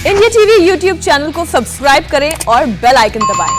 India TV YouTube channel को subscribe करें और बेल आइकन दबाएं।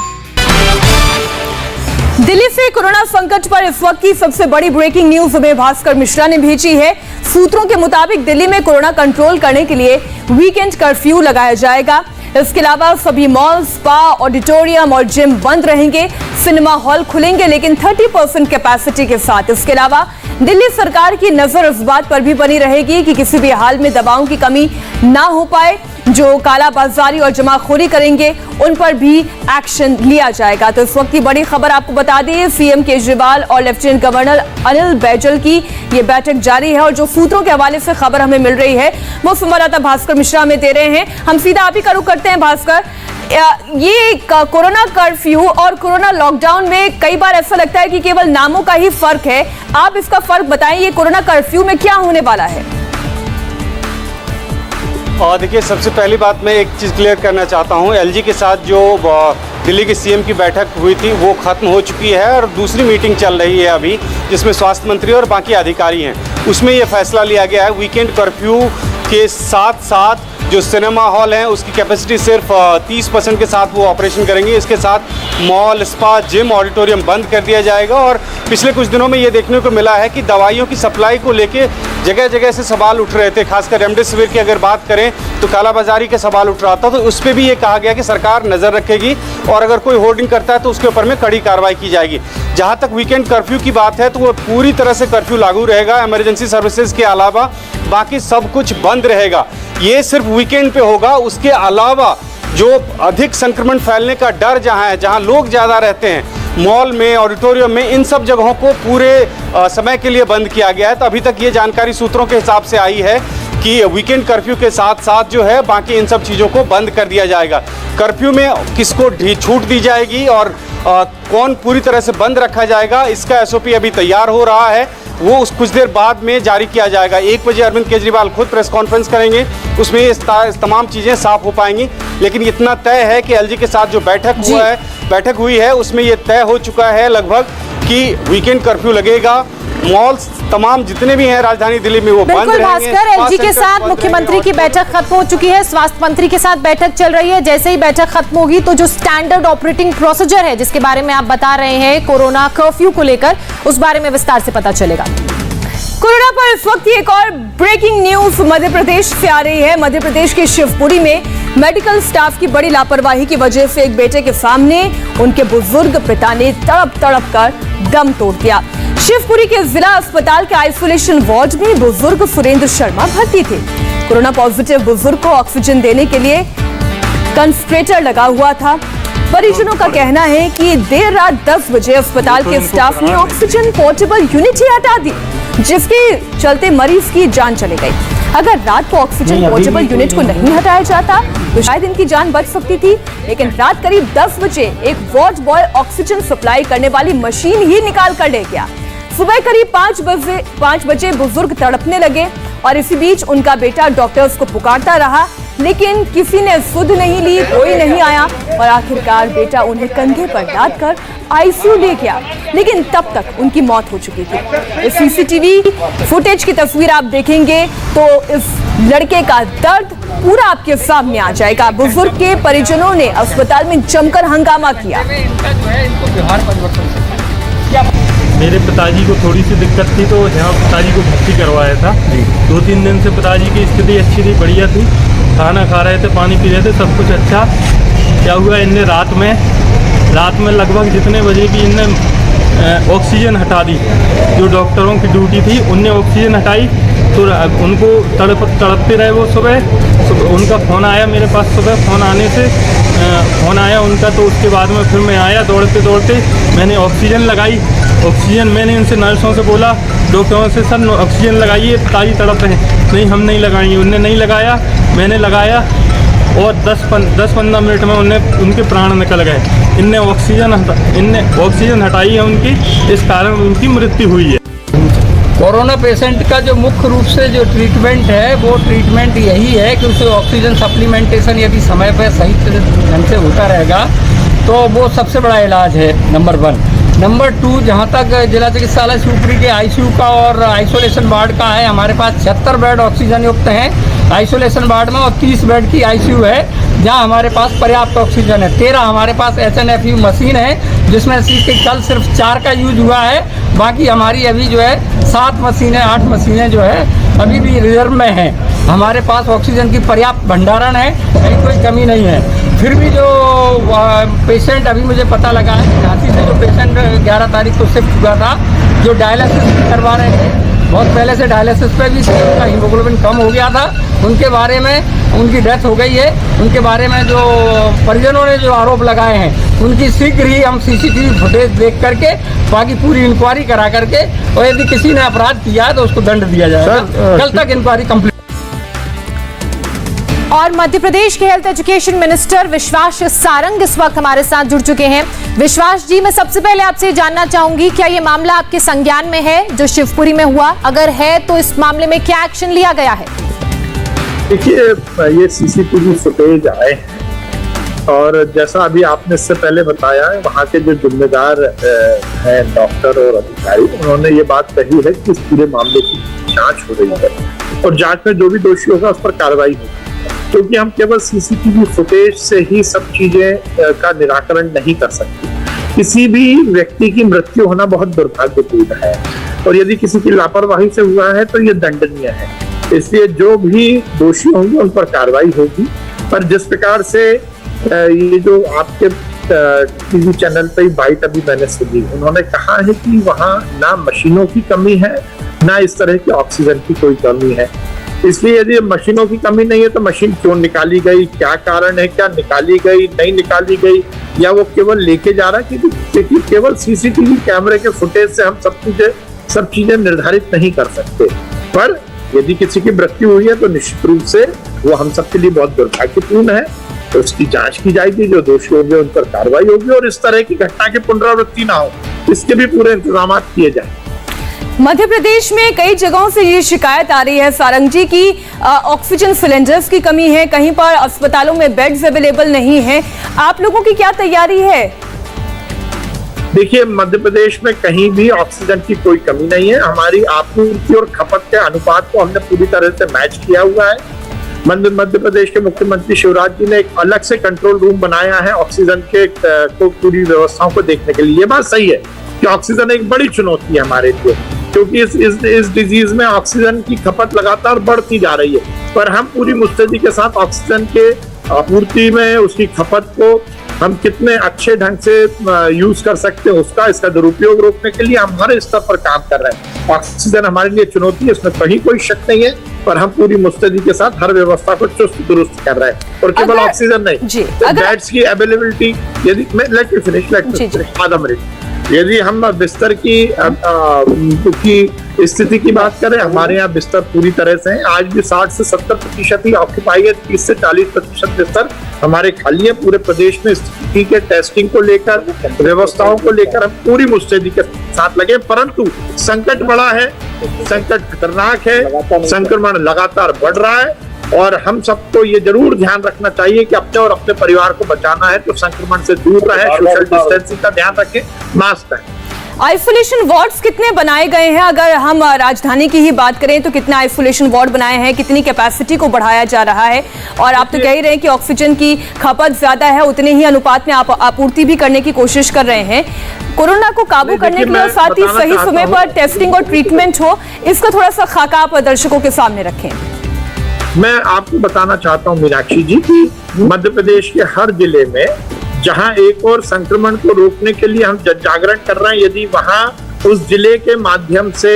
दिल्ली से कोरोना संकट पर इस वक्त की सबसे बड़ी ब्रेकिंग न्यूज हमें भास्कर मिश्रा ने भेजी है। सूत्रों के मुताबिक दिल्ली में कोरोना कंट्रोल करने के लिए वीकेंड कर्फ्यू लगाया जाएगा। इसके अलावा सभी मॉल, स्पा, ऑडिटोरियम और जिम बंद रहेंगे। सिनेमा हॉल खुलेंगे लेकिन 30% कैपेसिटी के साथ। इसके अलावा दिल्ली सरकार की नजर इस बात पर भी बनी रहेगी कि किसी भी हाल में दवाओं की कमी ना हो पाए। जो कालाबाजारी और जमाखोरी करेंगे उन पर भी एक्शन लिया जाएगा। तो इस वक्त की बड़ी खबर आपको बता दें, सीएम केजरीवाल और लेफ्टिनेंट गवर्नर अनिल बैजल की ये बैठक जारी है और जो सूत्रों के हवाले से खबर हमें मिल रही है वो संवाददाता भास्कर मिश्रा हमें दे रहे हैं। हम सीधा आप ही का रुख करते हैं। भास्कर, ये कोरोना कर्फ्यू और कोरोना लॉकडाउन में कई बार ऐसा लगता है कि केवल नामों का ही फर्क है। आप इसका फर्क बताएं, ये कोरोना कर्फ्यू में क्या होने वाला है? देखिए, सबसे पहली बात मैं एक चीज़ क्लियर करना चाहता हूं। एलजी के साथ जो दिल्ली के सीएम की बैठक हुई थी वो ख़त्म हो चुकी है और दूसरी मीटिंग चल रही है अभी, जिसमें स्वास्थ्य मंत्री और बाकी अधिकारी हैं। उसमें ये फैसला लिया गया है वीकेंड कर्फ्यू के साथ साथ जो सिनेमा हॉल हैं उसकी कैपेसिटी सिर्फ 30% के साथ वो ऑपरेशन करेंगे। इसके साथ मॉल, स्पा, जिम, ऑडिटोरियम बंद कर दिया जाएगा। और पिछले कुछ दिनों में ये देखने को मिला है कि दवाइयों की सप्लाई को लेके जगह जगह से सवाल उठ रहे थे। खासकर रेमडेसिविर की अगर बात करें तो कालाबाजारी के सवाल उठ रहा था, तो उस पर भी ये कहा गया कि सरकार नज़र रखेगी और अगर कोई होर्डिंग करता है तो उसके ऊपर में कड़ी कार्रवाई की जाएगी। जहाँ तक वीकेंड कर्फ्यू की बात है तो वो पूरी तरह से कर्फ्यू लागू रहेगा। इमरजेंसी सर्विसेज के अलावा बाकी सब कुछ बंद रहेगा। ये सिर्फ वीकेंड पे होगा। उसके अलावा जो अधिक संक्रमण फैलने का डर जहाँ है, जहाँ लोग ज़्यादा रहते हैं, मॉल में, ऑडिटोरियम में, इन सब जगहों को पूरे समय के लिए बंद किया गया है। तो अभी तक ये जानकारी सूत्रों के हिसाब से आई है कि वीकेंड कर्फ्यू के साथ साथ जो है बाकी इन सब चीज़ों को बंद कर दिया जाएगा। कर्फ्यू में किसको छूट दी जाएगी और कौन पूरी तरह से बंद रखा जाएगा, इसका एसओपी अभी तैयार हो रहा है। वो उस कुछ देर बाद में जारी किया जाएगा। 1 बजे अरविंद केजरीवाल खुद प्रेस कॉन्फ्रेंस करेंगे, उसमें ये तमाम चीज़ें साफ हो पाएंगी। लेकिन इतना तय है कि एलजी के साथ जो बैठक हुई है उसमें ये तय हो चुका है लगभग कि वीकेंड कर्फ्यू लगेगा। मॉल्स तमाम जितने भी हैं राजधानी दिल्ली में वो बंद रहेंगे। भास्कर, एलजी के साथ मुख्यमंत्री की बैठक खत्म हो चुकी है, स्वास्थ्य मंत्री के साथ बैठक चल रही है। जैसे ही बैठक खत्म होगी तो जो स्टैंडर्ड ऑपरेटिंग प्रोसीजर है जिसके बारे में आप बता रहे हैं कोरोना कर्फ्यू को लेकर, उस बारे में विस्तार से पता चलेगा। कोरोना पर इस वक्त एक और ब्रेकिंग न्यूज मध्य प्रदेश से आ रही है। मध्य प्रदेश के शिवपुरी में मेडिकल स्टाफ की बड़ी लापरवाही की वजह से एक बेटे के सामने उनके बुजुर्ग पिता ने तड़प कर दम तोड़ दिया। शिवपुरी के जिला अस्पताल के आइसोलेशन वार्ड में बुजुर्ग सुरेंद्र शर्मा भर्ती थे। कोरोना पॉजिटिव बुजुर्ग को ऑक्सीजन देने के लिए कंसंट्रेटर लगा हुआ था। परिजनों का कहना है कि देर रात 10 बजे अस्पताल के स्टाफ ने ऑक्सीजन पोर्टेबल यूनिट ही हटा दी, जिसके चलते मरीज की जान चली गई। अगर रात को ऑक्सीजन पोर्टेबल यूनिट को नहीं हटाया जाता तो शायद इनकी जान बच सकती थी। लेकिन रात करीब 10 बजे एक वार्ड बॉय ऑक्सीजन सप्लाई करने वाली मशीन ही निकाल कर ले गया। सुबह करीब 5 बजे बुजुर्ग तड़पने लगे और इसी बीच उनका बेटा डॉक्टर्स को पुकारता रहा, लेकिन किसी ने सुध नहीं ली, कोई नहीं आया और आखिरकार बेटा उन्हें कंधे पर लाद कर आईसीयू ले गया। लेकिन तब तक उनकी मौत हो चुकी थी। इस सीसीटीवी फुटेज की तस्वीर आप देखेंगे तो इस लड़के का दर्द पूरा आपके सामने आ जाएगा। बुजुर्ग के परिजनों ने अस्पताल में जमकर हंगामा किया। मेरे पिताजी को थोड़ी सी दिक्कत थी तो यहाँ पिताजी को भर्ती करवाया था। 2-3 दिन से पिताजी की स्थिति अच्छी थी, बढ़िया थी, खाना खा रहे थे, पानी पी रहे थे, सब कुछ अच्छा। क्या हुआ, इनने रात में लगभग जितने बजे की इनने ऑक्सीजन हटा दी। जो डॉक्टरों की ड्यूटी थी उनने ऑक्सीजन हटाई तो उनको तड़पते रहे वो। सुबह उनका फ़ोन आया मेरे पास, सुबह फ़ोन आने से फ़ोन आया उनका, तो उसके बाद में फिर मैं आया दौड़ते मैंने ऑक्सीजन लगाई। ऑक्सीजन मैंने इनसे नर्सों से बोला, डॉक्टरों से, सर ऑक्सीजन लगाइए, पिताजी तड़प रहे हैं। नहीं, हम नहीं लगाएंगे। उनने नहीं लगाया, मैंने लगाया और 10-15 मिनट में उनके प्राण निकल गए। इनने ऑक्सीजन हटाई है उनकी, इस कारण उनकी मृत्यु हुई है। कोरोना पेशेंट का जो मुख्य रूप से जो ट्रीटमेंट है वो ट्रीटमेंट यही है कि उसे ऑक्सीजन सप्लीमेंटेशन यदि समय पर सही ढंग से होता रहेगा तो वो सबसे बड़ा इलाज है, नंबर 1। नंबर 2, जहाँ तक जिला चिकित्सालय शिवपुरी के आईसीयू का और आइसोलेशन वार्ड का है, हमारे पास 76 बेड ऑक्सीजन युक्त हैं आइसोलेशन वार्ड में और 30 बेड की आईसीयू है जहां हमारे पास पर्याप्त ऑक्सीजन है। 13 हमारे पास HNFU मशीन है जिसमें से कल सिर्फ 4 का यूज हुआ है। बाकी हमारी अभी जो है 7 मशीनें 8 मशीनें जो है अभी भी रिजर्व में हैं। हमारे पास ऑक्सीजन की पर्याप्त भंडारण है, कहीं कोई कमी नहीं है। फिर भी जो पेशेंट अभी मुझे पता लगा है कि झांसी से जो पेशेंट 11 तारीख को शिफ्ट हुआ था जो डायलिसिस करवा रहे थे, बहुत पहले से डायलिसिस पे भी उनका हीमोग्लोबिन कम हो गया था, उनके बारे में उनकी डेथ हो गई है। उनके बारे में जो परिजनों ने जो आरोप लगाए हैं उनकी शीघ्र ही हम CCTV फुटेज देख करके बाकी पूरी इंक्वायरी करा करके और यदि किसी ने अपराध किया है तो उसको दंड दिया जाएगा। कल तक इंक्वायरी कंप्लीट। और मध्य प्रदेश के हेल्थ एजुकेशन मिनिस्टर विश्वास सारंग इस वक्त हमारे साथ जुड़ चुके हैं। विश्वास जी, मैं सबसे पहले आपसे जानना चाहूंगी, क्या ये मामला आपके संज्ञान में है जो शिवपुरी में हुआ? अगर है तो इस मामले में क्या एक्शन लिया गया है? देखिए, ये CCTV फुटेज आए हैं और जैसा अभी आपने इससे पहले बताया है, वहाँ के जो जिम्मेदार हैं डॉक्टर और अधिकारी, उन्होंने ये बात कही है कि इस पूरे मामले की जांच हो रही है और जांच में जो भी दोषी होगा उस पर कार्रवाई होगी। क्योंकि हम केवल CCTV फुटेज से ही सब चीजें का निराकरण नहीं कर सकते। किसी भी व्यक्ति की मृत्यु होना बहुत दुर्भाग्यपूर्ण है और यदि किसी की लापरवाही से हुआ है तो ये दंडनीय है। इसलिए जो भी दोषी होंगे उन पर कार्रवाई होगी। पर जिस प्रकार से ये जो आपके टीवी चैनल पे बाइट अभी मैंने सुनी, उन्होंने कहा है कि वहाँ ना मशीनों की कमी है ना इस तरह की ऑक्सीजन की कोई कमी है। इसलिए यदि मशीनों की कमी नहीं है तो मशीन क्यों निकाली गई, क्या कारण है, क्या निकाली गई, नहीं निकाली गई, या वो केवल लेके जा रहा है? क्योंकि केवल CCTV कैमरे के फुटेज से हम सब चीजें निर्धारित नहीं कर सकते। पर यदि किसी की मृत्यु हुई है तो निश्चित रूप से वो हम सबके लिए बहुत दुर्भाग्यपूर्ण है। तो उसकी जांच की जाएगी, जो दोषी होंगे उन पर कार्रवाई होगी और इस तरह की घटना की पुनरावृत्ति ना हो, इसके भी पूरे इंतजाम किए जाए। मध्य प्रदेश में कई जगहों से ये शिकायत आ रही है सारंग जी की ऑक्सीजन सिलेंडर्स की कमी है, कहीं पर अस्पतालों में बेड्स अवेलेबल नहीं है। आप लोगों की क्या तैयारी है? देखिए, मध्य प्रदेश में कहीं भी ऑक्सीजन की कोई कमी नहीं है। हमारी आपूर्ति और खपत के अनुपात को हमने पूरी तरह से मैच किया हुआ है। मध्य प्रदेश के मुख्यमंत्री शिवराज जी ने एक अलग से कंट्रोल रूम बनाया है ऑक्सीजन के को पूरी व्यवस्थाओं को देखने के लिए। ये बात सही है कि ऑक्सीजन एक बड़ी चुनौती है हमारे लिए, क्योंकि इस डिजीज में ऑक्सीजन की खपत लगातार बढ़ती जा रही है। पर हम पूरी मुस्तैदी के साथ ऑक्सीजन के आपूर्ति में उसकी खपत को हम कितने अच्छे ढंग से यूज कर सकते हैं, इसका दुरुपयोग रोकने के लिए हम हर स्तर पर काम कर रहे हैं। ऑक्सीजन हमारे लिए चुनौती है, इसमें कहीं कोई शक नहीं है, पर हम पूरी मुस्तैदी के साथ हर व्यवस्था को चुस्त दुरुस्त कर रहे हैं। और केवल ऑक्सीजन नहीं, बेड्स की अवेलेबिलिटी, यदि लेट मी फिनिश आधा मिनट, यदि हम बिस्तर की स्थिति की बात करें, हमारे यहाँ बिस्तर पूरी तरह से हैं। आज भी 60 से 70% ही ऑक्यूपाई है, 30 से 40% बिस्तर हमारे खाली है। पूरे प्रदेश में स्थिति के टेस्टिंग को लेकर, व्यवस्थाओं को लेकर हम पूरी मुस्तैदी के साथ लगे। परंतु संकट बड़ा है, संकट खतरनाक है, संक्रमण लगातार बढ़ रहा है और हम सबको ये जरूर ध्यान रखना चाहिए कि अपने और अपने परिवार को बचाना है तो संक्रमण से दूर रहे, सोशल डिस्टेंसिंग का ध्यान रखें, मास्क पहनें। आइसोलेशन वार्ड्स कितने बनाए गए हैं? अगर हम राजधानी की ही बात करें तो कितने आइसोलेशन वार्ड बनाए हैं, कितनी कैपेसिटी को बढ़ाया जा रहा है? और आप तो कह ही रहे हैं कि ऑक्सीजन की खपत ज्यादा है, उतने ही अनुपात में आप आपूर्ति भी करने की कोशिश कर रहे हैं। कोरोना को काबू करने के लिए और साथ ही सही समय पर टेस्टिंग और ट्रीटमेंट हो, इसका थोड़ा सा खाका आप दर्शकों के सामने रखें। मैं आपको बताना चाहता हूं मीनाक्षी जी कि मध्य प्रदेश के हर जिले में जहां एक और संक्रमण को रोकने के लिए हम जागरण कर रहे हैं, यदि वहां उस जिले के माध्यम से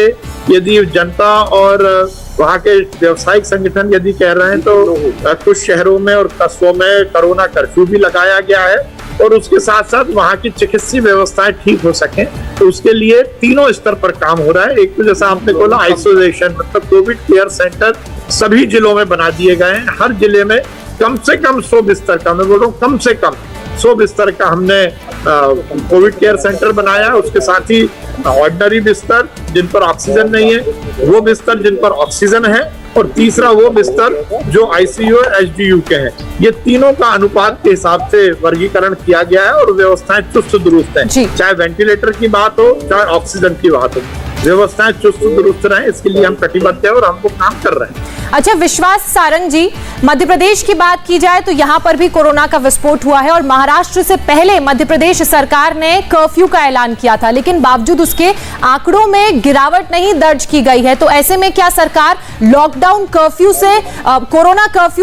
यदि जनता और वहां के व्यवसायिक संगठन यदि कह रहे हैं तो कुछ शहरों में और कस्बों में कोरोना कर्फ्यू भी लगाया गया है और उसके साथ साथ वहां की चिकित्सीय व्यवस्थाएं ठीक हो सके, तो उसके लिए तीनों स्तर पर काम हो रहा है। एक तो जैसा आपने बोला आइसोलेशन, मतलब कोविड केयर सेंटर सभी जिलों में बना दिए गए हैं। हर जिले में कम से कम 100 बिस्तर का, मैं बोल रहा हूँ कम से कम 100 बिस्तर का हमने कोविड केयर सेंटर बनाया है। उसके साथ ही ऑर्डिनरी बिस्तर जिन पर ऑक्सीजन नहीं है, वो बिस्तर जिन पर ऑक्सीजन है, और तीसरा वो बिस्तर जो आईसीयू और एचडीयू के हैं। ये तीनों का अनुपात के हिसाब से वर्गीकरण किया गया है और व्यवस्थाएं चुस्त दुरुस्त हैं, चाहे वेंटिलेटर की बात हो चाहे ऑक्सीजन की बात हो। व्यवस्थाएं चुस्त दुरुस्त रहे, इसके लिए हम कटिबद्ध हैं और हम वो काम कर रहे हैं। अच्छा, विश्वास सारंग जी, मध्य प्रदेश की बात की जाए तो यहां पर भी कोरोना का विस्फोट हुआ है और महाराष्ट्र से पहले मध्य प्रदेश सरकार ने कर्फ्यू का ऐलान किया था, लेकिन बावजूद उसके आंकड़ों में गिरावट नहीं दर्ज की गई है। तो ऐसे में क्या सरकार लॉकडाउन कर्फ्यू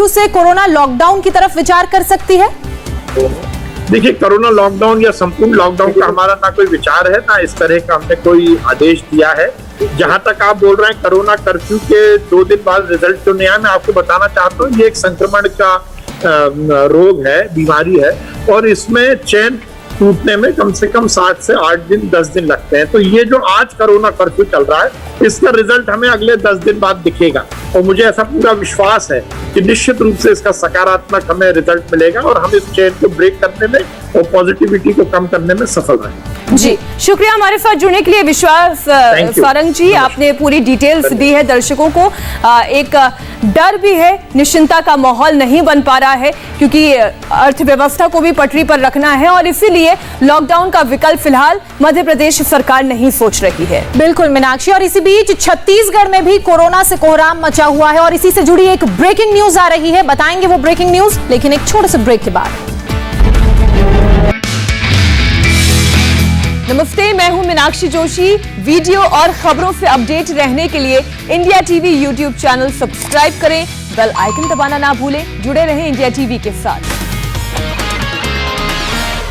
से कोरोना लॉकडाउन की तरफ विचार कर सकती है? देखिए, कोरोना लॉकडाउन या संपूर्ण लॉकडाउन का हमारा ना कोई विचार है, ना इस तरह का हमने कोई आदेश दिया है। जहां तक आप बोल रहे हैं कोरोना कर्फ्यू के 2 दिन बाद रिजल्ट क्यों नहीं आया, मैं आपको बताना चाहता हूँ, ये एक संक्रमण का रोग है, बीमारी है, और इसमें चेन टूटने में कम से कम 7 से 8 दिन 10 दिन लगते हैं। तो ये जो आज कोरोना कर्फ्यू चल रहा है, इसका रिजल्ट हमें अगले 10 दिन बाद दिखेगा और मुझे ऐसा पूरा विश्वास है कि निश्चित रूप से इसका सकारात्मक हमें रिजल्ट मिलेगा और हम इस चेन को ब्रेक करने में और पॉजिटिविटी को कम करने में सफल रहेंगे। जी, शुक्रिया हमारे साथ जुड़ने के लिए विश्वास सारंग जी। आपने पूरी डिटेल्स दी है दर्शकों को। एक डर भी है, निश्चिंता का माहौल नहीं बन पा रहा है क्योंकि अर्थव्यवस्था को भी पटरी पर रखना है और इसीलिए लॉकडाउन का विकल्प फिलहाल मध्य प्रदेश सरकार नहीं सोच रही है। बिल्कुल मीनाक्षी, और इसी बीच छत्तीसगढ़ में भी कोरोना से कोहराम मचा हुआ है और इसी से जुड़ी एक ब्रेकिंग न्यूज आ रही है। बताएंगे वो ब्रेकिंग न्यूज, लेकिन एक छोटे से ब्रेक के बाद। नमस्ते, मैं हूं मीनाक्षी जोशी। वीडियो और खबरों से अपडेट रहने के लिए India TV YouTube channel subscribe करें, बेल आइकन दबाना ना भूलें। जुड़े रहें इंडिया टीवी के साथ।